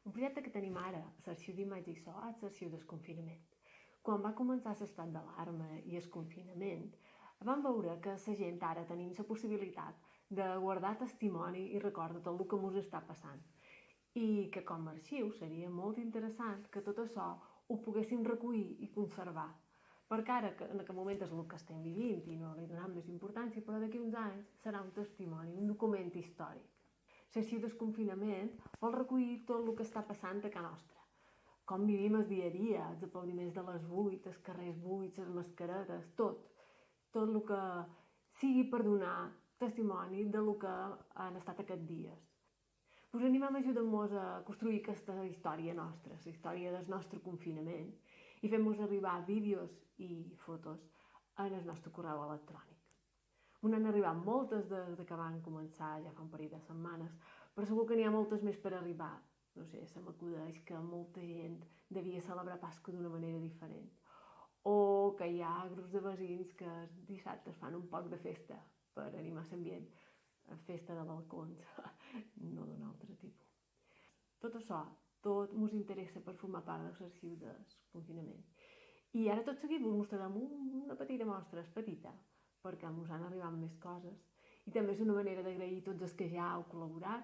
Un projecte que tenim ara a l'Arxiu d'Imatge i So és l'Arxiu del Confinament. Quan va començar l'estat d'alarma i el confinament, vam veure que la gent ara tenim la possibilitat de guardar testimoni i record de tot el que ens està passant. I que com a arxiu seria molt interessant que tot això ho poguéssim recollir i conservar. Perquè ara, en aquest moment és el que estem vivint i no li donem més importància, però d'aquí uns anys serà un testimoni, un document històric. L'arxiu del confinament vol recollir tot el que està passant a casa nostra. Com vivim el dia a dia, els aplaudiments de les 8, els carrers buits, les mascaretes, tot. Tot el que sigui per donar testimoni del que han estat aquests dies. Us animem a ajudar-nos a construir aquesta història nostra, la història del nostre confinament, i fem-nos arribar vídeos i fotos en el nostre correu electrònic. On han arribat moltes des que van començar, ja fa un parell de setmanes, però segur que n'hi ha moltes més per arribar. No sé, se m'acudeix que molta gent devia celebrar Pasqua d'una manera diferent. O que hi ha grups de veïns que dissabtes fan un poc de festa per animar l'ambient. Festa de balcons, no d'un altre tipus. Tot això, tot ens interessa per formar part de l'arxiu del confinament. I ara tot seguit us mostrarem una petita mostra, és petita, perquè ens han arribat més coses. I també és una manera d'agrair a tots els que ja heu col·laborat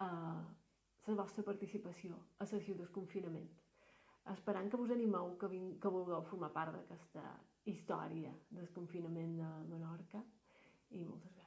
la vostra participació a l'arxiu del confinament. Esperant que us animeu, que vulgueu formar part d'aquesta història del confinament de Menorca. I moltes gràcies.